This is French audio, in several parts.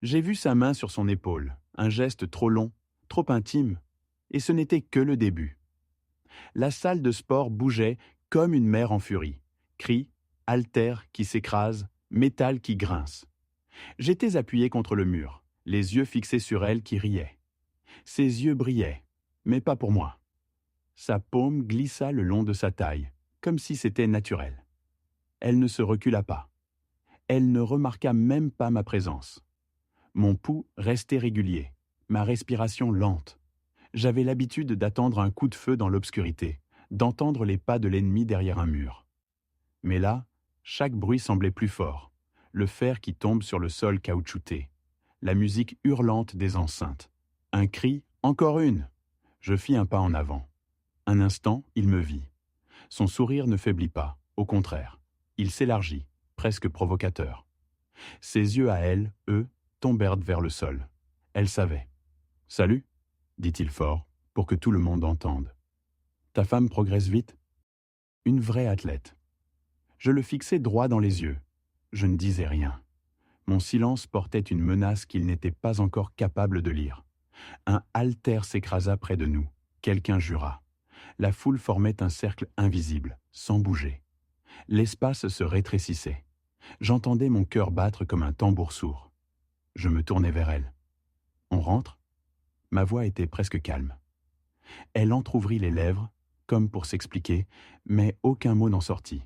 J'ai vu sa main sur son épaule, un geste trop long, trop intime, et ce n'était que le début. La salle de sport bougeait comme une mer en furie. Cris, haltères qui s'écrasent, métal qui grince. J'étais appuyé contre le mur, les yeux fixés sur elle qui riait. Ses yeux brillaient, mais pas pour moi. Sa paume glissa le long de sa taille, comme si c'était naturel. Elle ne se recula pas. Elle ne remarqua même pas ma présence. Mon pouls restait régulier, ma respiration lente. J'avais l'habitude d'attendre un coup de feu dans l'obscurité, d'entendre les pas de l'ennemi derrière un mur. Mais là, chaque bruit semblait plus fort. Le fer qui tombe sur le sol caoutchouté, la musique hurlante des enceintes. Un cri, encore une. Je fis un pas en avant. Un instant, il me vit. Son sourire ne faiblit pas, au contraire. Il s'élargit, presque provocateur. Ses yeux à elle, eux, tombèrent vers le sol. Elle savait. « Salut » dit-il fort, pour que tout le monde entende. « Ta femme progresse vite ?» Une vraie athlète. Je le fixais droit dans les yeux. Je ne disais rien. Mon silence portait une menace qu'il n'était pas encore capable de lire. Un haltère s'écrasa près de nous. Quelqu'un jura. La foule formait un cercle invisible, sans bouger. L'espace se rétrécissait. J'entendais mon cœur battre comme un tambour sourd. Je me tournai vers elle. « On rentre ?» Ma voix était presque calme. Elle entr'ouvrit les lèvres, comme pour s'expliquer, mais aucun mot n'en sortit.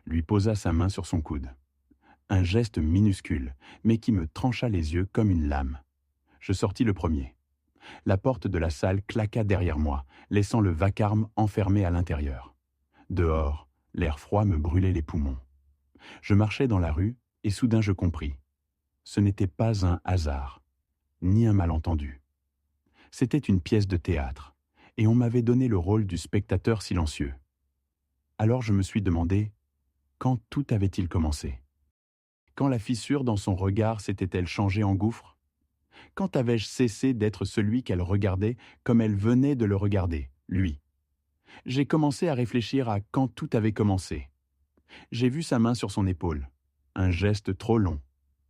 Lui posa sa main sur son coude. Un geste minuscule, mais qui me trancha les yeux comme une lame. Je sortis le premier. La porte de la salle claqua derrière moi, laissant le vacarme enfermé à l'intérieur. Dehors, l'air froid me brûlait les poumons. Je marchais dans la rue et soudain je compris. Ce n'était pas un hasard, ni un malentendu. C'était une pièce de théâtre, et on m'avait donné le rôle du spectateur silencieux. Alors je me suis demandé, quand tout avait-il commencé ? Quand la fissure dans son regard s'était-elle changée en gouffre ? Quand avais-je cessé d'être celui qu'elle regardait comme elle venait de le regarder, lui ? J'ai commencé à réfléchir à quand tout avait commencé. J'ai vu sa main sur son épaule, un geste trop long,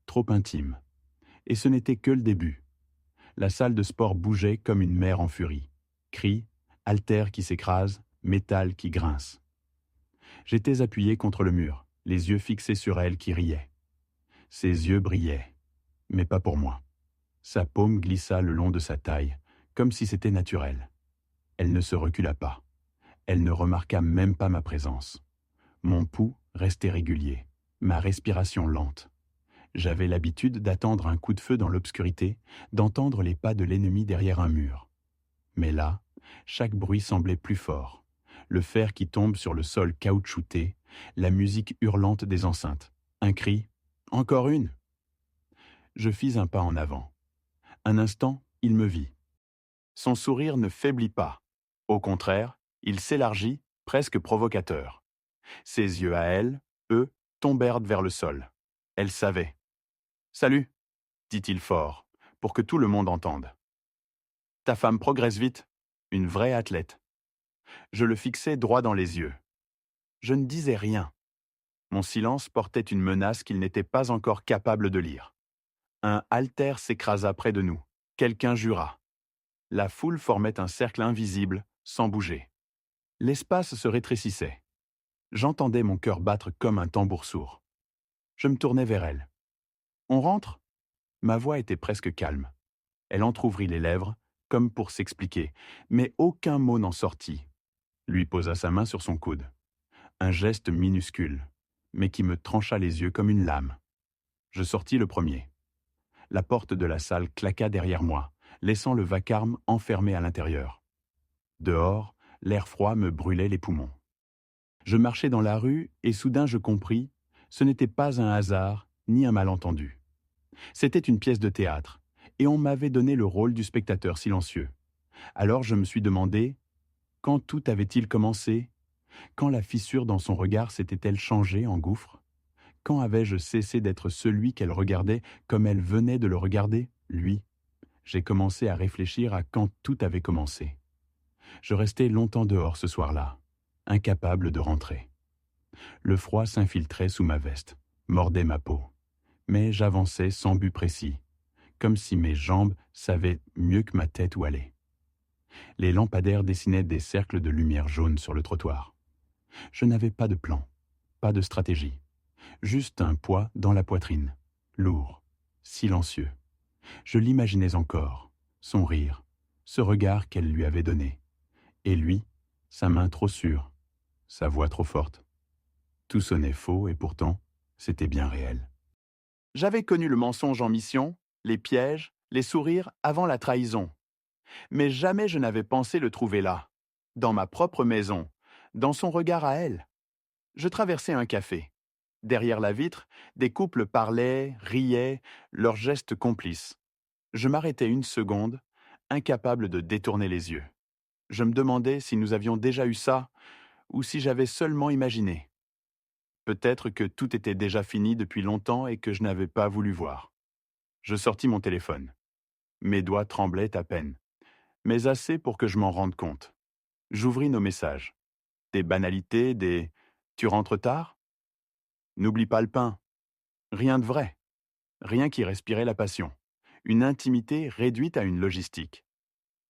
trop intime. Et ce n'était que le début. La salle de sport bougeait comme une mer en furie. Cris, haltères qui s'écrasent, métal qui grince. J'étais appuyé contre le mur, les yeux fixés sur elle qui riait. Ses yeux brillaient, mais pas pour moi. Sa paume glissa le long de sa taille, comme si c'était naturel. Elle ne se recula pas. Elle ne remarqua même pas ma présence. Mon pouls restait régulier, ma respiration lente. J'avais l'habitude d'attendre un coup de feu dans l'obscurité, d'entendre les pas de l'ennemi derrière un mur. Mais là, chaque bruit semblait plus fort. Le fer qui tombe sur le sol caoutchouté, la musique hurlante des enceintes. Un cri, « Encore une !» Je fis un pas en avant. Un instant, il me vit. Son sourire ne faiblit pas. Au contraire, il s'élargit, presque provocateur. Ses yeux à elle, eux, tombèrent vers le sol. Elle savait. « Salut !» dit-il fort, pour que tout le monde entende. « Ta femme progresse vite, une vraie athlète. » Je le fixais droit dans les yeux. Je ne disais rien. Mon silence portait une menace qu'il n'était pas encore capable de lire. Un haltère s'écrasa près de nous. Quelqu'un jura. La foule formait un cercle invisible, sans bouger. L'espace se rétrécissait. J'entendais mon cœur battre comme un tambour sourd. Je me tournai vers elle. « On rentre ?» Ma voix était presque calme. Elle entr'ouvrit les lèvres, comme pour s'expliquer, mais aucun mot n'en sortit. Lui posa sa main sur son coude. Un geste minuscule, mais qui me trancha les yeux comme une lame. Je sortis le premier. La porte de la salle claqua derrière moi, laissant le vacarme enfermé à l'intérieur. Dehors, l'air froid me brûlait les poumons. Je marchais dans la rue et soudain je compris, ce n'était pas un hasard ni un malentendu. C'était une pièce de théâtre, et on m'avait donné le rôle du spectateur silencieux. Alors je me suis demandé, quand tout avait-il commencé ? Quand la fissure dans son regard s'était-elle changée en gouffre ? Quand avais-je cessé d'être celui qu'elle regardait comme elle venait de le regarder, lui ? J'ai commencé à réfléchir à quand tout avait commencé. Je restai longtemps dehors ce soir-là, incapable de rentrer. Le froid s'infiltrait sous ma veste, mordait ma peau. Mais j'avançais sans but précis. comme si mes jambes savaient mieux que ma tête où aller. Les lampadaires dessinaient des cercles de lumière jaune sur le trottoir. Je n'avais pas de plan, pas de stratégie, juste un poids dans la poitrine, lourd, silencieux. Je l'imaginais encore, son rire, ce regard qu'elle lui avait donné. Et lui, sa main trop sûre, sa voix trop forte. Tout sonnait faux et pourtant, c'était bien réel. J'avais connu le mensonge en mission, les pièges, les sourires avant la trahison. Mais jamais je n'avais pensé le trouver là, dans ma propre maison, dans son regard à elle. Je traversais un café. Derrière la vitre, des couples parlaient, riaient, leurs gestes complices. Je m'arrêtais une seconde, incapable de détourner les yeux. Je me demandais si nous avions déjà eu ça, ou si j'avais seulement imaginé. Peut-être que tout était déjà fini depuis longtemps et que je n'avais pas voulu voir. Je sortis mon téléphone. Mes doigts tremblaient à peine, mais assez pour que je m'en rende compte. J'ouvris nos messages. Des banalités, des « tu rentres tard ?» N'oublie pas le pain. Rien de vrai. Rien qui respirait la passion. Une intimité réduite à une logistique.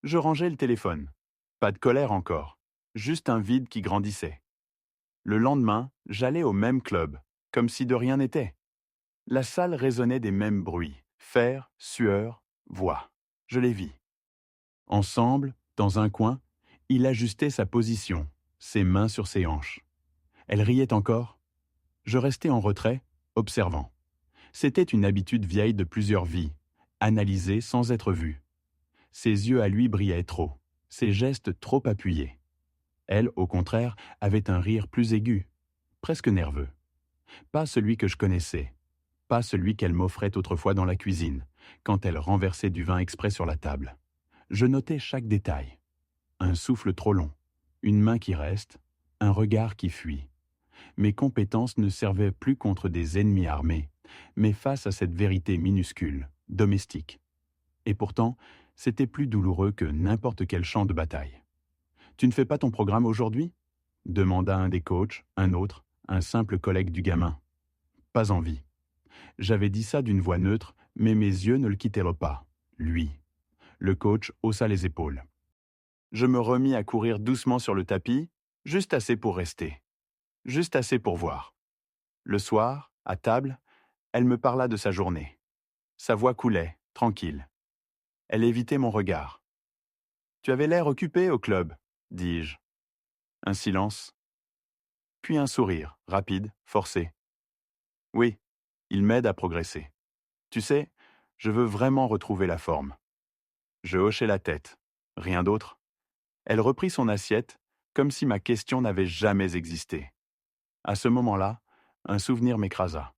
Je rangeais le téléphone. Pas de colère encore. Juste un vide qui grandissait. Le lendemain, j'allais au même club, comme si de rien n'était. La salle résonnait des mêmes bruits. Fer, sueur, voix. Je les vis. Ensemble, dans un coin, il ajustait sa position, ses mains sur ses hanches. Elle riait encore. Je restais en retrait, observant. C'était une habitude vieille de plusieurs vies, analysée sans être vue. Ses yeux à lui brillaient trop, ses gestes trop appuyés. Elle, au contraire, avait un rire plus aigu, presque nerveux. Pas celui que je connaissais, pas celui qu'elle m'offrait autrefois dans la cuisine, quand elle renversait du vin exprès sur la table. Je notais chaque détail. Un souffle trop long, une main qui reste, un regard qui fuit. Mes compétences ne servaient plus contre des ennemis armés, mais face à cette vérité minuscule, domestique. Et pourtant, c'était plus douloureux que n'importe quel champ de bataille. « Tu ne fais pas ton programme aujourd'hui ?» demanda un des coachs, un autre, un simple collègue du gamin. Pas envie. J'avais dit ça d'une voix neutre, mais mes yeux ne le quittaient pas. Lui. Le coach haussa les épaules. Je me remis à courir doucement sur le tapis, juste assez pour rester. Juste assez pour voir. Le soir, à table, elle me parla de sa journée. Sa voix coulait, tranquille. Elle évitait mon regard. « Tu avais l'air occupé au club, » dis-je. Un silence. Puis un sourire, rapide, forcé. « Oui, il m'aide à progresser. Tu sais, je veux vraiment retrouver la forme. » Je hochai la tête. Rien d'autre. Elle reprit son assiette, comme si ma question n'avait jamais existé. À ce moment-là, un souvenir m'écrasa.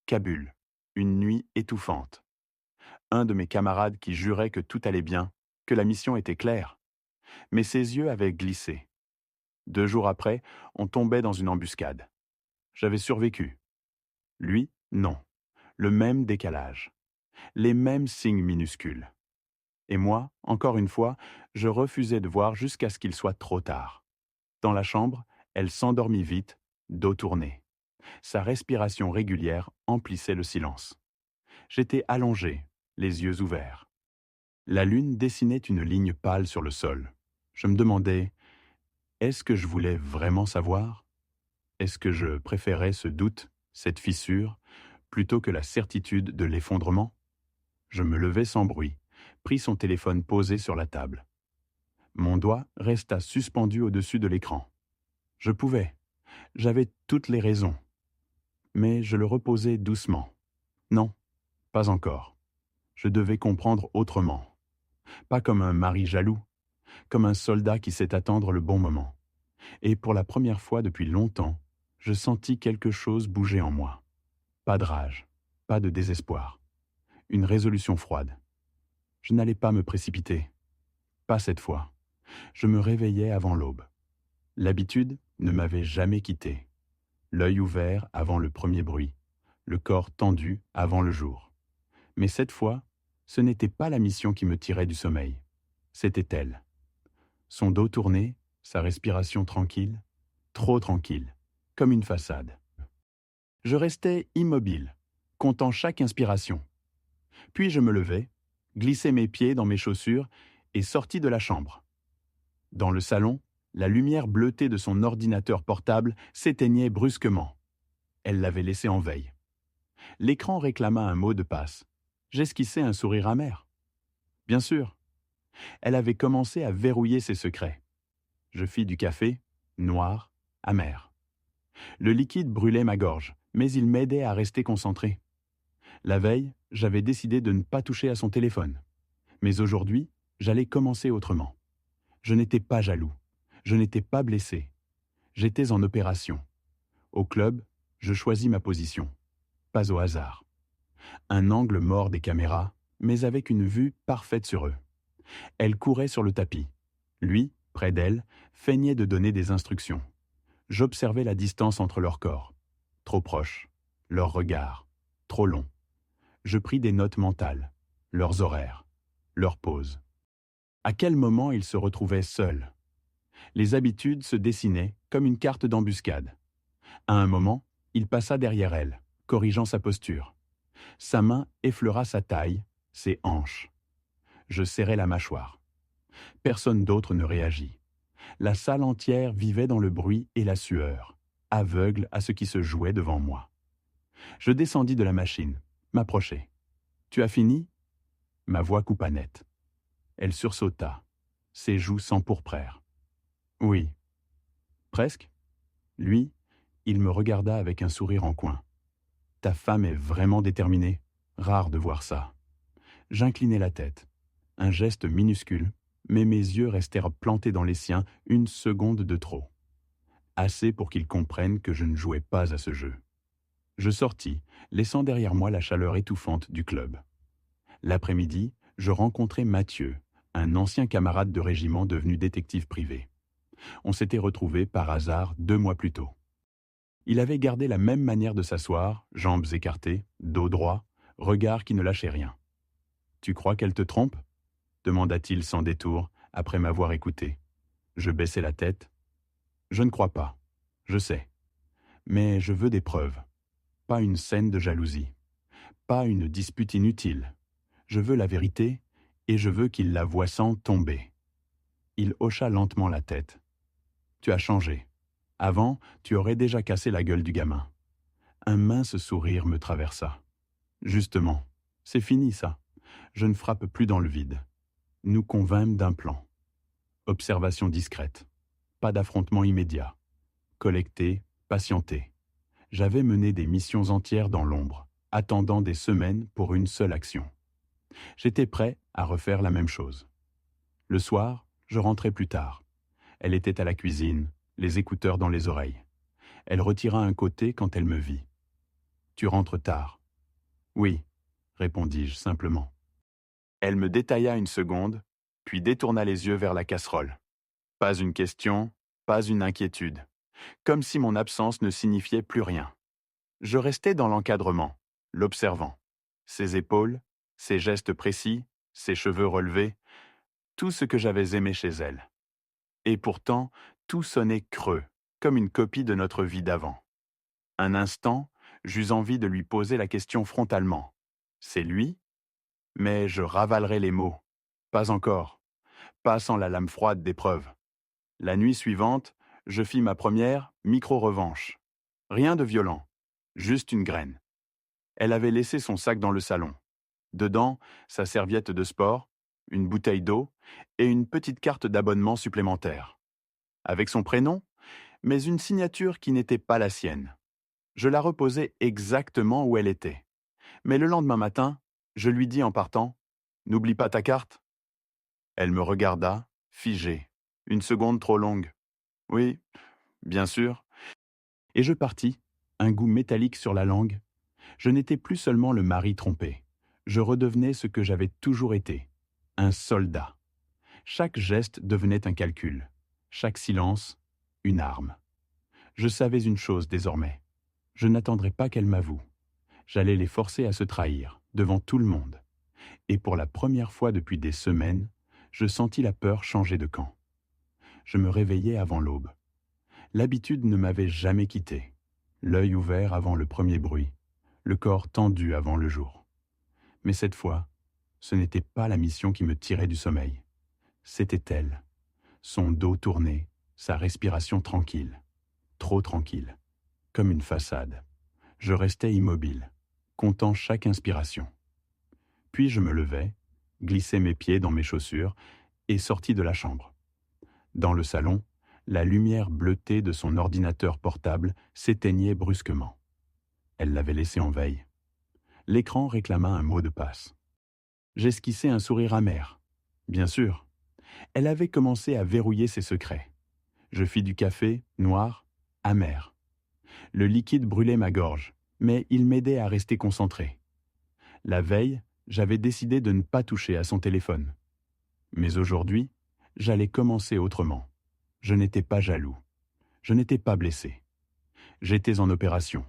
Kaboul, une nuit étouffante. Un de mes camarades qui jurait que tout allait bien, que la mission était claire. Mais ses yeux avaient glissé. 2 jours après, on tombait dans une embuscade. J'avais survécu. Lui, non. Le même décalage. Les mêmes signes minuscules. Et moi, encore une fois, je refusais de voir jusqu'à ce qu'il soit trop tard. Dans la chambre, elle s'endormit vite, dos tourné. Sa respiration régulière emplissait le silence. J'étais allongé, les yeux ouverts. La lune dessinait une ligne pâle sur le sol. Je me demandais, est-ce que je voulais vraiment savoir ? Est-ce que je préférais ce doute, cette fissure, plutôt que la certitude de l'effondrement ? Je me levai sans bruit, pris son téléphone posé sur la table. Mon doigt resta suspendu au-dessus de l'écran. Je pouvais. J'avais toutes les raisons. Mais je le reposai doucement. Non, pas encore. Je devais comprendre autrement. Pas comme un mari jaloux, comme un soldat qui sait attendre le bon moment. Et pour la première fois depuis longtemps, je sentis quelque chose bouger en moi. Pas de rage, pas de désespoir. Une résolution froide. Je n'allais pas me précipiter. Pas cette fois. Je me réveillais avant l'aube. L'habitude ne m'avait jamais quitté. L'œil ouvert avant le premier bruit, le corps tendu avant le jour. Mais cette fois, ce n'était pas la mission qui me tirait du sommeil. C'était elle. Son dos tourné, sa respiration tranquille, trop tranquille, comme une façade. Je restais immobile, comptant chaque inspiration. Puis je me levai, glissai mes pieds dans mes chaussures et sortis de la chambre. Dans le salon, la lumière bleutée de son ordinateur portable s'éteignait brusquement. Elle l'avait laissé en veille. L'écran réclama un mot de passe. J'esquissai un sourire amer. Bien sûr, elle avait commencé à verrouiller ses secrets. Je fis du café, noir, amer. Le liquide brûlait ma gorge, mais il m'aidait à rester concentré. La veille, j'avais décidé de ne pas toucher à son téléphone. Mais aujourd'hui, j'allais commencer autrement. Je n'étais pas jaloux. Je n'étais pas blessé. J'étais en opération. Au club, je choisis ma position. Pas au hasard. Un angle mort des caméras, mais avec une vue parfaite sur eux. Elle courait sur le tapis. Lui, près d'elle, feignait de donner des instructions. J'observais la distance entre leurs corps. Trop proches. Leurs regards. Trop longs. Je pris des notes mentales. Leurs horaires. Leurs pauses. À quel moment ils se retrouvaient seuls? Les habitudes se dessinaient comme une carte d'embuscade. À un moment, il passa derrière elle, corrigeant sa posture. Sa main effleura sa taille, ses hanches. Je serrai la mâchoire. Personne d'autre ne réagit. La salle entière vivait dans le bruit et la sueur, aveugle à ce qui se jouait devant moi. Je descendis de la machine, m'approchai. « Tu as fini ?» Ma voix coupa net. Elle sursauta. Ses joues s'empourprèrent. « Oui. » « Presque ?» Lui, il me regarda avec un sourire en coin. « Ta femme est vraiment déterminée. Rare de voir ça. » J'inclinai la tête. Un geste minuscule, mais mes yeux restèrent plantés dans les siens une seconde de trop. Assez pour qu'il comprenne que je ne jouais pas à ce jeu. Je sortis, laissant derrière moi la chaleur étouffante du club. L'après-midi, je rencontrai Mathieu, un ancien camarade de régiment devenu détective privé. On s'était retrouvés par hasard 2 mois plus tôt. Il avait gardé la même manière de s'asseoir, jambes écartées, dos droit, regard qui ne lâchait rien. « Tu crois qu'elle te trompe ?» demanda-t-il sans détour, après m'avoir écouté. Je baissai la tête. « Je ne crois pas. Je sais. Mais je veux des preuves. Pas une scène de jalousie. Pas une dispute inutile. Je veux la vérité, et je veux qu'il la voie sans tomber. » Il hocha lentement la tête. « Tu as changé. Avant, tu aurais déjà cassé la gueule du gamin. » Un mince sourire me traversa. « Justement, c'est fini ça. Je ne frappe plus dans le vide. » Nous convînmes d'un plan. Observation discrète. Pas d'affrontement immédiat. Collecter, patienter. J'avais mené des missions entières dans l'ombre, attendant des semaines pour une seule action. J'étais prêt à refaire la même chose. Le soir, je rentrais plus tard. Elle était à la cuisine, les écouteurs dans les oreilles. Elle retira un côté quand elle me vit. « Tu rentres tard. »« Oui, » répondis-je simplement. Elle me détailla une seconde, puis détourna les yeux vers la casserole. Pas une question, pas une inquiétude. Comme si mon absence ne signifiait plus rien. Je restais dans l'encadrement, l'observant. Ses épaules, ses gestes précis, ses cheveux relevés, tout ce que j'avais aimé chez elle. Et pourtant, tout sonnait creux, comme une copie de notre vie d'avant. Un instant, j'eus envie de lui poser la question frontalement. C'est lui ? Mais je ravalerai les mots. Pas encore. Pas sans la lame froide des preuves. La nuit suivante, je fis ma première micro-revanche. Rien de violent, juste une graine. Elle avait laissé son sac dans le salon. Dedans, sa serviette de sport, une bouteille d'eau et une petite carte d'abonnement supplémentaire. Avec son prénom, mais une signature qui n'était pas la sienne. Je la reposai exactement où elle était. Mais le lendemain matin, je lui dis en partant « N'oublie pas ta carte ?» Elle me regarda, figée, une seconde trop longue. « Oui, bien sûr. » Et je partis, un goût métallique sur la langue. Je n'étais plus seulement le mari trompé. Je redevenais ce que j'avais toujours été, un soldat. Chaque geste devenait un calcul, chaque silence, une arme. Je savais une chose désormais. Je n'attendrais pas qu'elle m'avoue. J'allais les forcer à se trahir, devant tout le monde. Et pour la première fois depuis des semaines, je sentis la peur changer de camp. Je me réveillais avant l'aube. L'habitude ne m'avait jamais quitté. L'œil ouvert avant le premier bruit, le corps tendu avant le jour. Mais cette fois, ce n'était pas la mission qui me tirait du sommeil. C'était elle, son dos tourné, sa respiration tranquille, trop tranquille, comme une façade. Je restais immobile, comptant chaque inspiration. Puis je me levai, glissai mes pieds dans mes chaussures et sortis de la chambre. Dans le salon, la lumière bleutée de son ordinateur portable s'éteignait brusquement. Elle l'avait laissé en veille. L'écran réclama un mot de passe. J'esquissai un sourire amer. Bien sûr, elle avait commencé à verrouiller ses secrets. Je fis du café, noir, amer. Le liquide brûlait ma gorge, mais il m'aidait à rester concentré. La veille, j'avais décidé de ne pas toucher à son téléphone. Mais aujourd'hui, j'allais commencer autrement. Je n'étais pas jaloux. Je n'étais pas blessé. J'étais en opération.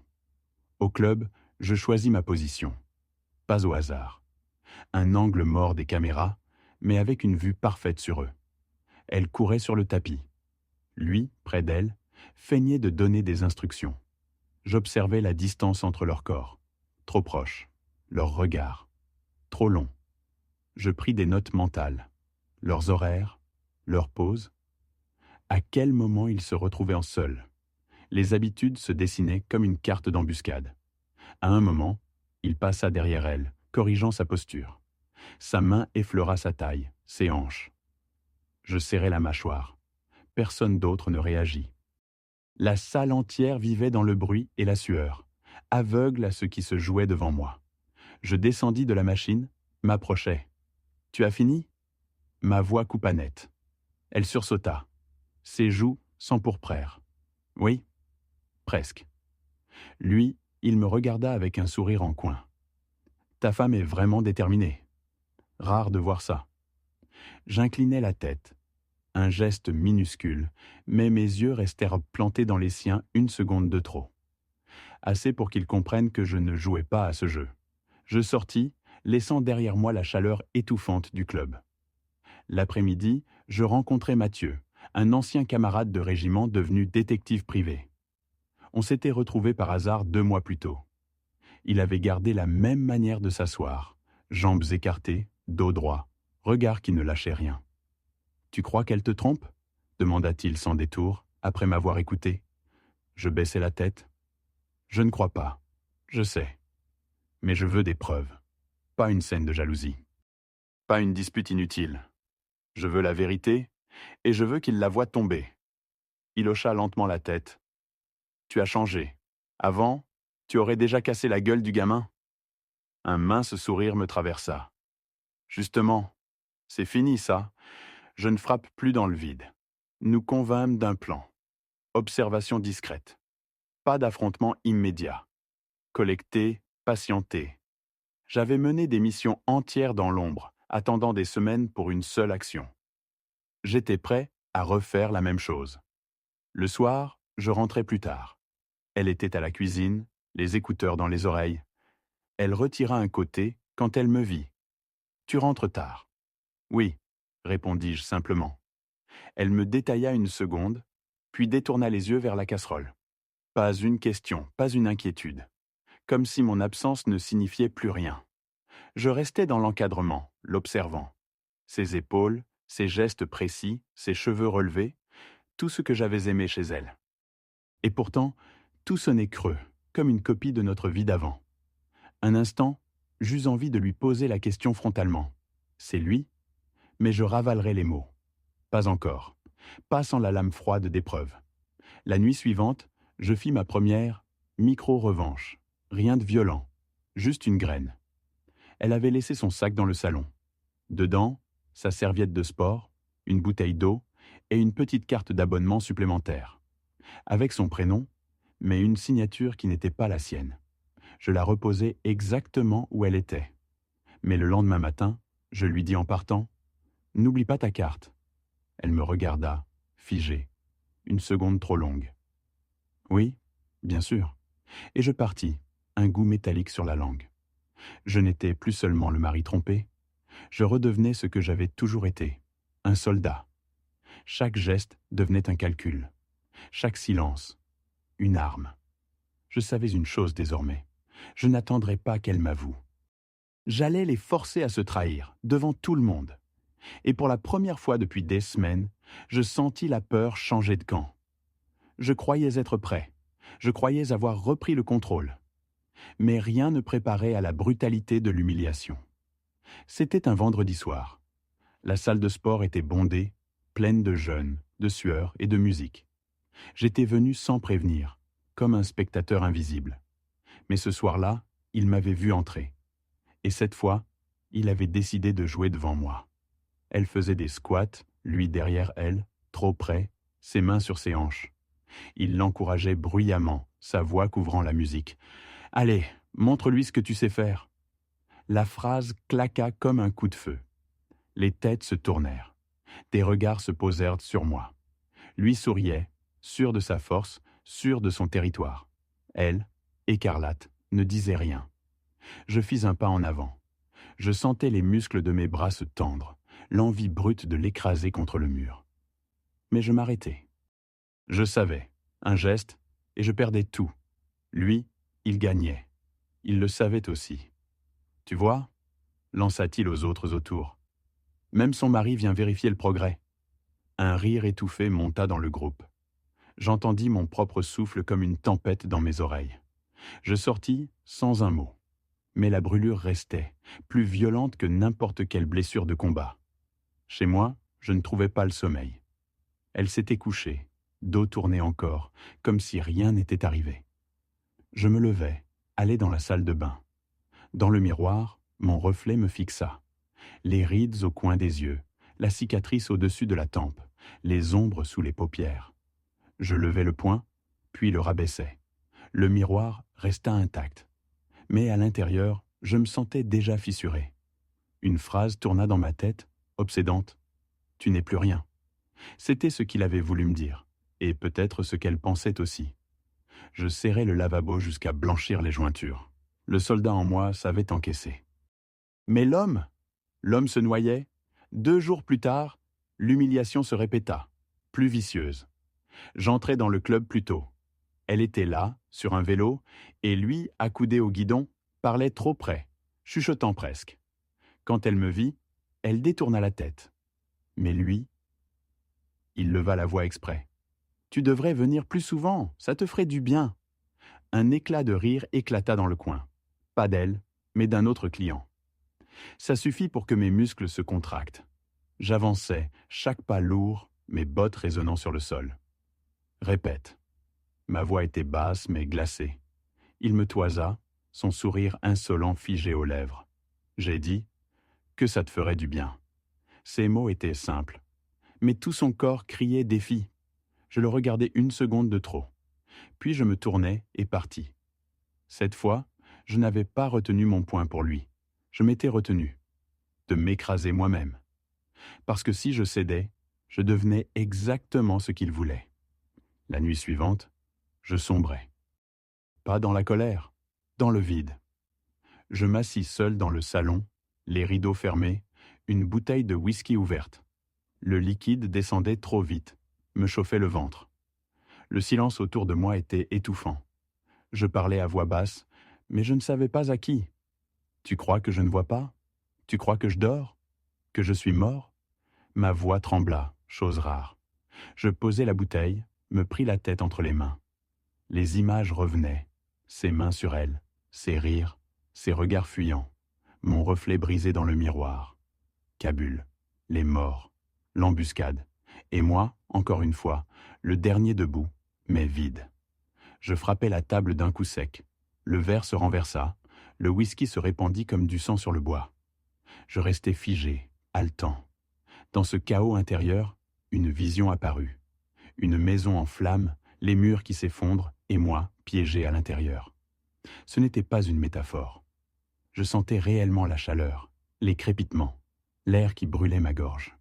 Au club, je choisis ma position. Pas au hasard. Un angle mort des caméras, mais avec une vue parfaite sur eux. Elle courait sur le tapis. Lui, près d'elle, feignait de donner des instructions. J'observais la distance entre leurs corps. Trop proche. Leurs regards. Trop long. Je pris des notes mentales. Leurs horaires, leurs pauses. À quel moment ils se retrouvaient en seuls. Les habitudes se dessinaient comme une carte d'embuscade. À un moment, il passa derrière elle, corrigeant sa posture. Sa main effleura sa taille, ses hanches. Je serrai la mâchoire. Personne d'autre ne réagit. La salle entière vivait dans le bruit et la sueur, aveugle à ce qui se jouait devant moi. Je descendis de la machine, m'approchai. « Tu as fini ?» Ma voix coupa net. Elle sursauta. Ses joues s'empourprèrent. « Oui, presque. » Lui, il me regarda avec un sourire en coin. « Ta femme est vraiment déterminée. Rare de voir ça. » J'inclinai la tête. Un geste minuscule, mais mes yeux restèrent plantés dans les siens une seconde de trop. Assez pour qu'il comprenne que je ne jouais pas à ce jeu. Je sortis, laissant derrière moi la chaleur étouffante du club. L'après-midi, je rencontrai Mathieu, un ancien camarade de régiment devenu détective privé. On s'était retrouvés par hasard 2 mois plus tôt. Il avait gardé la même manière de s'asseoir, jambes écartées, dos droit, regard qui ne lâchait rien. « Tu crois qu'elle te trompe ?» demanda-t-il sans détour, après m'avoir écouté. Je baissai la tête. « Je ne crois pas. Je sais. Mais je veux des preuves. Pas une scène de jalousie. Pas une dispute inutile. Je veux la vérité, et je veux qu'il la voie tomber. » Il hocha lentement la tête. « Tu as changé. Avant, tu aurais déjà cassé la gueule du gamin. » Un mince sourire me traversa. « Justement, c'est fini ça. Je ne frappe plus dans le vide. Nous convînmes d'un plan. Observation discrète. Pas d'affrontement immédiat. Collecter, patienter. J'avais mené des missions entières dans l'ombre, attendant des semaines pour une seule action. J'étais prêt à refaire la même chose. Le soir, je rentrais plus tard. Elle était à la cuisine, les écouteurs dans les oreilles. Elle retira un côté quand elle me vit. « Tu rentres tard. »« Oui, » répondis-je simplement. Elle me détailla une seconde, puis détourna les yeux vers la casserole. Pas une question, pas une inquiétude. Comme si mon absence ne signifiait plus rien. Je restais dans l'encadrement, l'observant. Ses épaules, ses gestes précis, ses cheveux relevés, tout ce que j'avais aimé chez elle. Et pourtant, tout sonnait creux, comme une copie de notre vie d'avant. Un instant, j'eus envie de lui poser la question frontalement. C'est lui ? Mais je ravalerai les mots. Pas encore. Pas sans la lame froide d'épreuve. La nuit suivante, je fis ma première micro-revanche. Rien de violent, juste une graine. Elle avait laissé son sac dans le salon. Dedans, sa serviette de sport, une bouteille d'eau et une petite carte d'abonnement supplémentaire. Avec son prénom, mais une signature qui n'était pas la sienne. Je la reposai exactement où elle était. Mais le lendemain matin, je lui dis en partant, « N'oublie pas ta carte. » Elle me regarda, figée, une seconde trop longue. « Oui, bien sûr. » Et je partis, un goût métallique sur la langue. Je n'étais plus seulement le mari trompé, je redevenais ce que j'avais toujours été, un soldat. Chaque geste devenait un calcul, chaque silence, une arme. Je savais une chose désormais, je n'attendrais pas qu'elle m'avoue. J'allais les forcer à se trahir, devant tout le monde. Et pour la première fois depuis des semaines, je sentis la peur changer de camp. Je croyais être prêt. Je croyais avoir repris le contrôle. Mais rien ne préparait à la brutalité de l'humiliation. C'était un vendredi soir. La salle de sport était bondée, pleine de jeunes, de sueur et de musique. J'étais venu sans prévenir, comme un spectateur invisible. Mais ce soir-là, il m'avait vu entrer. Et cette fois, il avait décidé de jouer devant moi. Elle faisait des squats, lui derrière elle, trop près, ses mains sur ses hanches. Il l'encourageait bruyamment, sa voix couvrant la musique. « Allez, montre-lui ce que tu sais faire !» La phrase claqua comme un coup de feu. Les têtes se tournèrent. Des regards se posèrent sur moi. Lui souriait, sûr de sa force, sûr de son territoire. Elle, écarlate, ne disait rien. Je fis un pas en avant. Je sentais les muscles de mes bras se tendre, l'envie brute de l'écraser contre le mur. Mais je m'arrêtai. Je savais, un geste, et je perdais tout. Lui, il gagnait. Il le savait aussi. « Tu vois ?» lança-t-il aux autres autour. Même son mari vient vérifier le progrès. Un rire étouffé monta dans le groupe. J'entendis mon propre souffle comme une tempête dans mes oreilles. Je sortis sans un mot. Mais la brûlure restait, plus violente que n'importe quelle blessure de combat. Chez moi, je ne trouvais pas le sommeil. Elle s'était couchée, dos tourné encore, comme si rien n'était arrivé. Je me levai, allai dans la salle de bain. Dans le miroir, mon reflet me fixa. Les rides au coin des yeux, la cicatrice au-dessus de la tempe, les ombres sous les paupières. Je levai le poing, puis le rabaissai. Le miroir resta intact. Mais à l'intérieur, je me sentais déjà fissuré. Une phrase tourna dans ma tête, obsédante. « Tu n'es plus rien ». C'était ce qu'il avait voulu me dire, et peut-être ce qu'elle pensait aussi. Je serrai le lavabo jusqu'à blanchir les jointures. Le soldat en moi savait encaisser. Mais l'homme se noyait. 2 jours plus tard, l'humiliation se répéta, plus vicieuse. J'entrai dans le club plus tôt. Elle était là, sur un vélo, et lui, accoudé au guidon, parlait trop près, chuchotant presque. Quand elle me vit, elle détourna la tête. Mais lui, il leva la voix exprès. « Tu devrais venir plus souvent, ça te ferait du bien. » Un éclat de rire éclata dans le coin. Pas d'elle, mais d'un autre client. Ça suffit pour que mes muscles se contractent. J'avançais, chaque pas lourd, mes bottes résonnant sur le sol. « Répète. » Ma voix était basse mais glacée. Il me toisa, son sourire insolent figé aux lèvres. J'ai dit « Que ça te ferait du bien ». Ces mots étaient simples. Mais tout son corps criait défi. Je le regardais 1 seconde de trop. Puis je me tournai et partis. Cette fois, je n'avais pas retenu mon point pour lui. Je m'étais retenu. De m'écraser moi-même. Parce que si je cédais, je devenais exactement ce qu'il voulait. La nuit suivante, je sombrais. Pas dans la colère, dans le vide. Je m'assis seul dans le salon, les rideaux fermés, une bouteille de whisky ouverte. Le liquide descendait trop vite, me chauffait le ventre. Le silence autour de moi était étouffant. Je parlais à voix basse, mais je ne savais pas à qui. « Tu crois que je ne vois pas ? Tu crois que je dors ? Que je suis mort ?» Ma voix trembla, chose rare. Je posai la bouteille, me pris la tête entre les mains. Les images revenaient, ses mains sur elle, ses rires, ses regards fuyants, mon reflet brisé dans le miroir. Kaboul, les morts, l'embuscade, et moi, encore une fois, le dernier debout, mais vide. Je frappai la table d'un coup sec. Le verre se renversa, le whisky se répandit comme du sang sur le bois. Je restai figé, haletant. Dans ce chaos intérieur, une vision apparut. Une maison en flammes, les murs qui s'effondrent, et moi, piégé à l'intérieur. Ce n'était pas une métaphore. Je sentais réellement la chaleur, les crépitements, l'air qui brûlait ma gorge.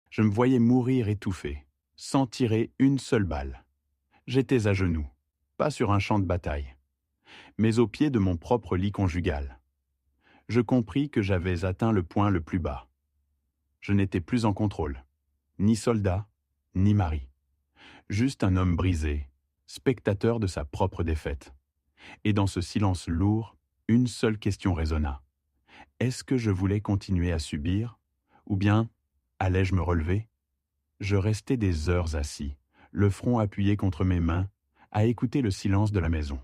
Je me voyais mourir étouffé, sans tirer une seule balle. J'étais à genoux, pas sur un champ de bataille, mais au pied de mon propre lit conjugal. Je compris que j'avais atteint le point le plus bas. Je n'étais plus en contrôle, ni soldat, ni mari. Juste un homme brisé, spectateur de sa propre défaite. Et dans ce silence lourd, une seule question résonna. Est-ce que je voulais continuer à subir? Ou bien allais-je me relever? Je restais des heures assis, le front appuyé contre mes mains, à écouter le silence de la maison.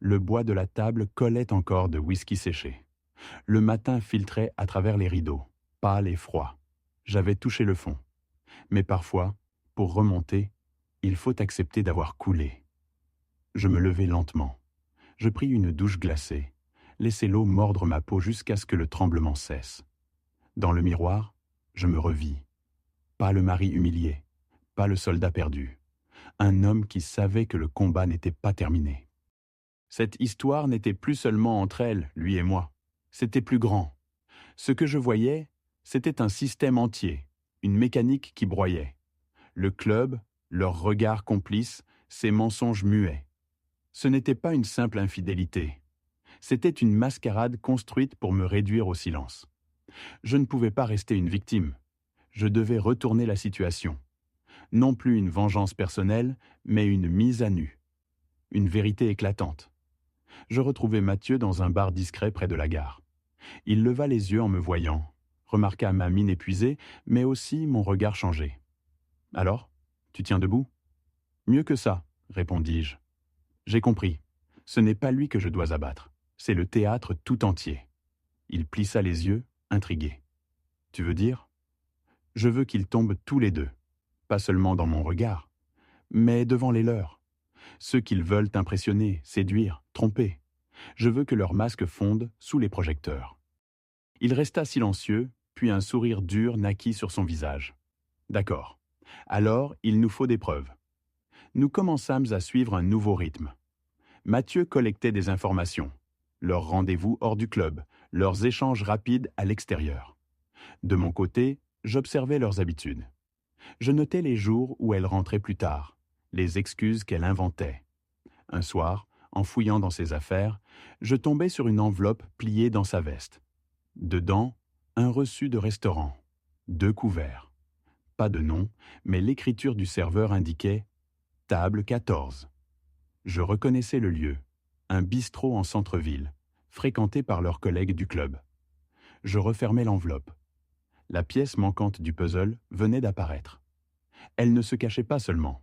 Le bois de la table collait encore de whisky séché. Le matin filtrait à travers les rideaux, pâle et froid. J'avais touché le fond. Mais parfois, pour remonter, il faut accepter d'avoir coulé. Je me levai lentement. Je pris une douche glacée, laissai l'eau mordre ma peau jusqu'à ce que le tremblement cesse. Dans le miroir, je me revis. Pas le mari humilié, pas le soldat perdu. Un homme qui savait que le combat n'était pas terminé. Cette histoire n'était plus seulement entre elle, lui et moi. C'était plus grand. Ce que je voyais, c'était un système entier, une mécanique qui broyait. Le club, leurs regards complices, ces mensonges muets. Ce n'était pas une simple infidélité. C'était une mascarade construite pour me réduire au silence. Je ne pouvais pas rester une victime. Je devais retourner la situation. Non plus une vengeance personnelle, mais une mise à nu. Une vérité éclatante. Je retrouvai Mathieu dans un bar discret près de la gare. Il leva les yeux en me voyant, remarqua ma mine épuisée, mais aussi mon regard changé. « Alors, tu tiens debout ?»« Mieux que ça, répondis-je. J'ai compris. Ce n'est pas lui que je dois abattre. C'est le théâtre tout entier. » Il plissa les yeux, intrigué. « Tu veux dire ?»« Je veux qu'ils tombent tous les deux. Pas seulement dans mon regard, mais devant les leurs. Ceux qu'ils veulent impressionner, séduire, tromper. Je veux que leurs masques fondent sous les projecteurs. » Il resta silencieux, puis un sourire dur naquit sur son visage. « D'accord. Alors, il nous faut des preuves. » Nous commençâmes à suivre un nouveau rythme. Mathieu collectait des informations. Leurs rendez-vous hors du club, leurs échanges rapides à l'extérieur. De mon côté, j'observais leurs habitudes. Je notais les jours où elle rentrait plus tard, les excuses qu'elle inventait. Un soir, en fouillant dans ses affaires, je tombais sur une enveloppe pliée dans sa veste. Dedans, un reçu de restaurant, 2 couverts. Pas de nom, mais l'écriture du serveur indiquait « Table 14 ». Je reconnaissais le lieu, un bistrot en centre-ville, fréquenté par leurs collègues du club. Je refermais l'enveloppe. La pièce manquante du puzzle venait d'apparaître. Elle ne se cachait pas seulement.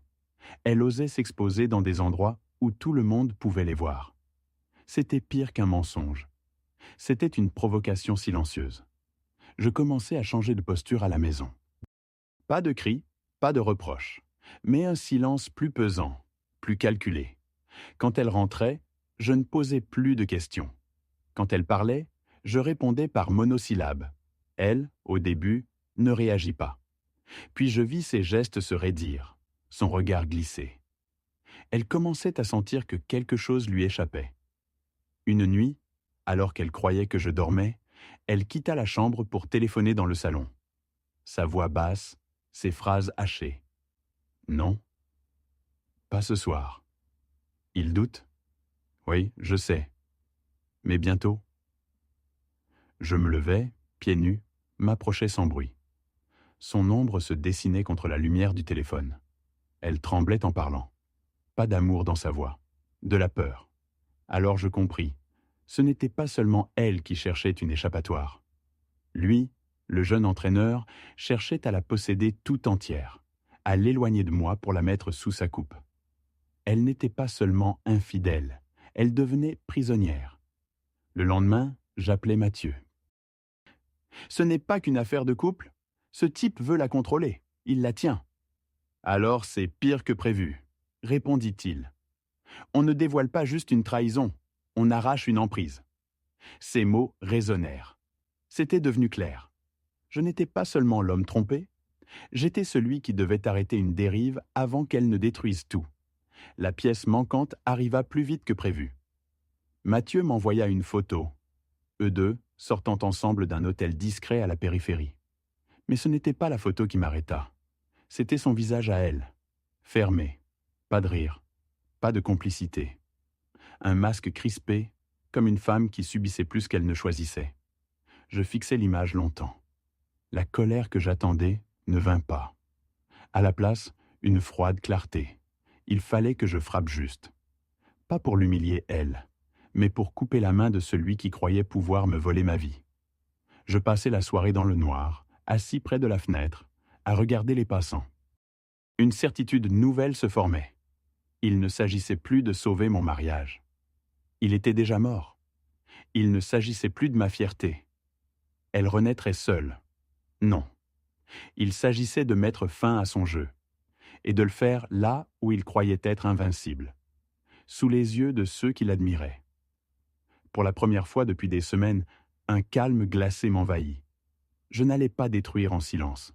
Elle osait s'exposer dans des endroits où tout le monde pouvait les voir. C'était pire qu'un mensonge. C'était une provocation silencieuse. Je commençais à changer de posture à la maison. Pas de cris, pas de reproches, mais un silence plus pesant, plus calculé. Quand elle rentrait, je ne posais plus de questions. Quand elle parlait, je répondais par monosyllabes. Elle, au début, ne réagit pas. Puis je vis ses gestes se raidir, son regard glisser. Elle commençait à sentir que quelque chose lui échappait. Une nuit, alors qu'elle croyait que je dormais, elle quitta la chambre pour téléphoner dans le salon. Sa voix basse, ses phrases hachées. « Non, pas ce soir. » Il doute ? Oui, je sais. Mais bientôt. Je me levais, pieds nus, m'approchais sans bruit. Son ombre se dessinait contre la lumière du téléphone. Elle tremblait en parlant. Pas d'amour dans sa voix, de la peur. Alors je compris. Ce n'était pas seulement elle qui cherchait une échappatoire. Lui, le jeune entraîneur, cherchait à la posséder tout entière, à l'éloigner de moi pour la mettre sous sa coupe. Elle n'était pas seulement infidèle, elle devenait prisonnière. Le lendemain, j'appelai Mathieu. « Ce n'est pas qu'une affaire de couple. Ce type veut la contrôler. Il la tient. »« Alors c'est pire que prévu, » répondit-il. « On ne dévoile pas juste une trahison, on arrache une emprise. » Ces mots résonnèrent. C'était devenu clair. Je n'étais pas seulement l'homme trompé, j'étais celui qui devait arrêter une dérive avant qu'elle ne détruise tout. La pièce manquante arriva plus vite que prévu. Mathieu m'envoya une photo, eux deux sortant ensemble d'un hôtel discret à la périphérie. Mais ce n'était pas la photo qui m'arrêta. C'était son visage à elle, fermé, pas de rire, pas de complicité. Un masque crispé, comme une femme qui subissait plus qu'elle ne choisissait. Je fixai l'image longtemps. La colère que j'attendais ne vint pas. À la place, une froide clarté. Il fallait que je frappe juste. Pas pour l'humilier elle, mais pour couper la main de celui qui croyait pouvoir me voler ma vie. Je passais la soirée dans le noir, assis près de la fenêtre, à regarder les passants. Une certitude nouvelle se formait. Il ne s'agissait plus de sauver mon mariage. Il était déjà mort. Il ne s'agissait plus de ma fierté. Elle renaîtrait seule. Non. Il s'agissait de mettre fin à son jeu, et de le faire là où il croyait être invincible, sous les yeux de ceux qui l'admiraient. Pour la première fois depuis des semaines, un calme glacé m'envahit. Je n'allais pas détruire en silence.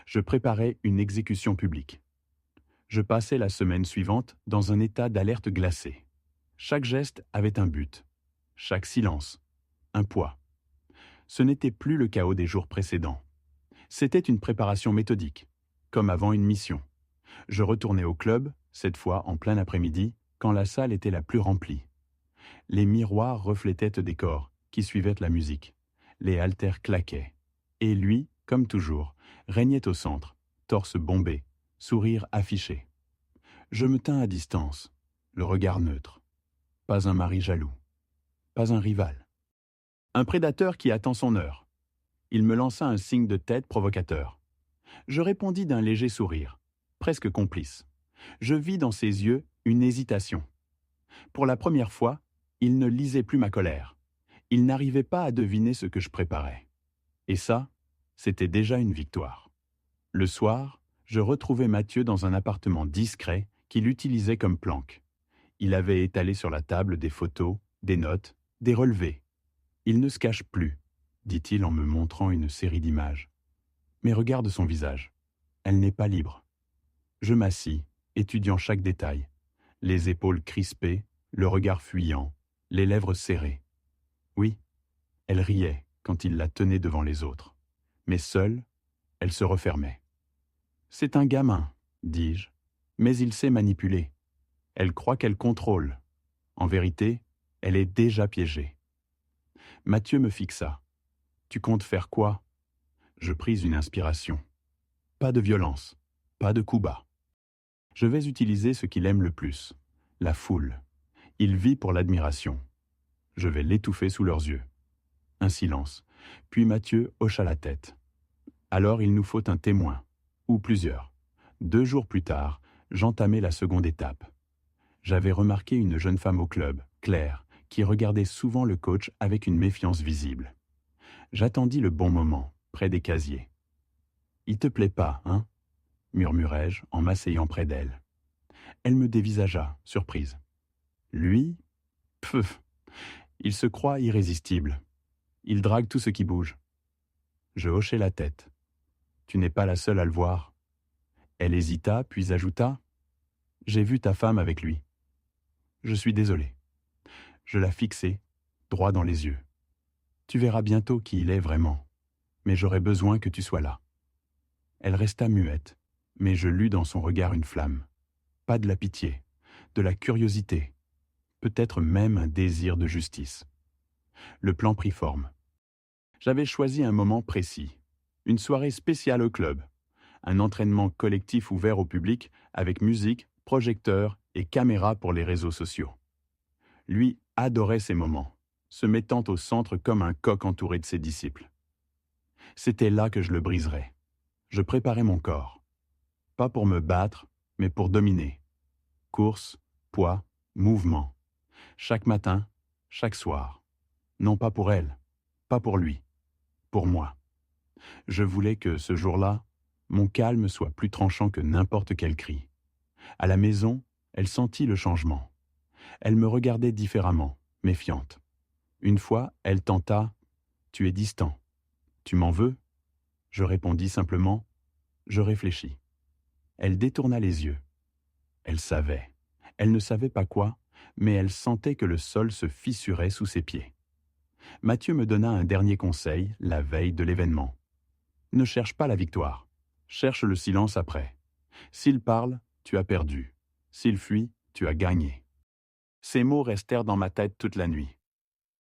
Je préparais une exécution publique. Je passais la semaine suivante dans un état d'alerte glacée. Chaque geste avait un but, chaque silence, un poids. Ce n'était plus le chaos des jours précédents. C'était une préparation méthodique, comme avant une mission. Je retournais au club, cette fois en plein après-midi, quand la salle était la plus remplie. Les miroirs reflétaient des décors qui suivaient la musique. Les haltères claquaient. Et lui, comme toujours, régnait au centre, torse bombé, sourire affiché. Je me tins à distance, le regard neutre. Pas un mari jaloux. Pas un rival. Un prédateur qui attend son heure. Il me lança un signe de tête provocateur. Je répondis d'un léger sourire, presque complice. Je vis dans ses yeux une hésitation. Pour la première fois, il ne lisait plus ma colère. Il n'arrivait pas à deviner ce que je préparais. Et ça, c'était déjà une victoire. Le soir, je retrouvai Mathieu dans un appartement discret qu'il utilisait comme planque. Il avait étalé sur la table des photos, des notes, des relevés. Il ne se cache plus, dit-il en me montrant une série d'images. Mais regarde son visage. Elle n'est pas libre. Je m'assis, étudiant chaque détail. Les épaules crispées, le regard fuyant, les lèvres serrées. Oui, elle riait quand il la tenait devant les autres. Mais seule, elle se refermait. C'est un gamin, dis-je, mais il sait manipuler. Elle croit qu'elle contrôle. En vérité, elle est déjà piégée. Mathieu me fixa. Tu comptes faire quoi? Je pris une inspiration. Pas de violence, pas de coups bas. Je vais utiliser ce qu'il aime le plus, la foule. Il vit pour l'admiration. Je vais l'étouffer sous leurs yeux. Un silence, puis Mathieu hocha la tête. Alors il nous faut un témoin, ou plusieurs. 2 jours plus tard, j'entamai la seconde étape. J'avais remarqué une jeune femme au club, Claire, qui regardait souvent le coach avec une méfiance visible. J'attendis le bon moment, près des casiers. « Il te plaît pas, hein ?» murmurai-je en m'asseyant près d'elle. Elle me dévisagea, surprise. Lui, pfff, il se croit irrésistible. Il drague tout ce qui bouge. Je hochai la tête. Tu n'es pas la seule à le voir. Elle hésita, puis ajouta. J'ai vu ta femme avec lui. Je suis désolé. Je la fixai, droit dans les yeux. Tu verras bientôt qui il est vraiment, mais j'aurai besoin que tu sois là. Elle resta muette, mais je lus dans son regard une flamme. Pas de la pitié, de la curiosité, peut-être même un désir de justice. Le plan prit forme. J'avais choisi un moment précis, une soirée spéciale au club, un entraînement collectif ouvert au public avec musique, projecteurs et caméras pour les réseaux sociaux. Lui adorait ces moments, se mettant au centre comme un coq entouré de ses disciples. C'était là que je le briserais. Je préparais mon corps. Pas pour me battre, mais pour dominer. Course, poids, mouvement. Chaque matin, chaque soir. Non pas pour elle, pas pour lui, pour moi. Je voulais que, ce jour-là, mon calme soit plus tranchant que n'importe quel cri. À la maison, elle sentit le changement. Elle me regardait différemment, méfiante. Une fois, elle tenta « Tu es distant. Tu m'en veux ?» Je répondis simplement « Je réfléchis. » Elle détourna les yeux. Elle savait. Elle ne savait pas quoi, mais elle sentait que le sol se fissurait sous ses pieds. Mathieu me donna un dernier conseil la veille de l'événement. Ne cherche pas la victoire. Cherche le silence après. S'il parle, tu as perdu. S'il fuit, tu as gagné. Ces mots restèrent dans ma tête toute la nuit.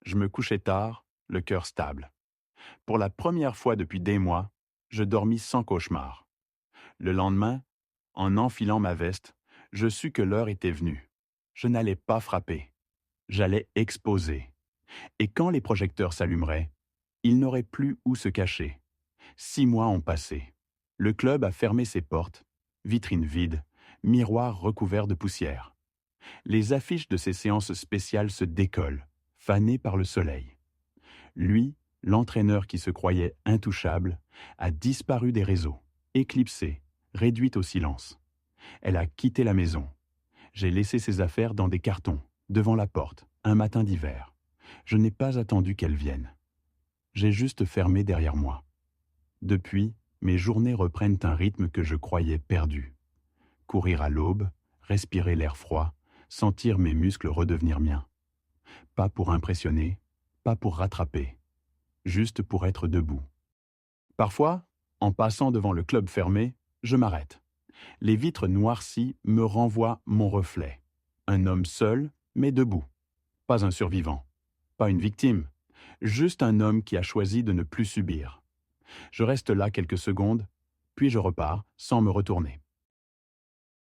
Je me couchai tard, le cœur stable. Pour la première fois depuis des mois, je dormis sans cauchemar. Le lendemain, en enfilant ma veste, je sus que l'heure était venue. Je n'allais pas frapper. J'allais exposer. Et quand les projecteurs s'allumeraient, Il n'aurait plus où se cacher. 6 mois ont passé. Le club a fermé ses portes, vitrines vides, miroirs recouverts de poussière. Les affiches de ses séances spéciales se décollent, fanées par le soleil. Lui, l'entraîneur qui se croyait intouchable, a disparu des réseaux, éclipsé, réduit au silence. Elle a quitté la maison. J'ai laissé ses affaires dans des cartons, devant la porte, un matin d'hiver. Je n'ai pas attendu qu'elle vienne. J'ai juste fermé derrière moi. Depuis, mes journées reprennent un rythme que je croyais perdu. Courir à l'aube, respirer l'air froid, sentir mes muscles redevenir miens. Pas pour impressionner, pas pour rattraper, juste pour être debout. Parfois, en passant devant le club fermé, je m'arrête. Les vitres noircies me renvoient mon reflet. Un homme seul, mais debout. Pas un survivant, pas une victime, juste un homme qui a choisi de ne plus subir. Je reste là quelques secondes, puis je repars sans me retourner.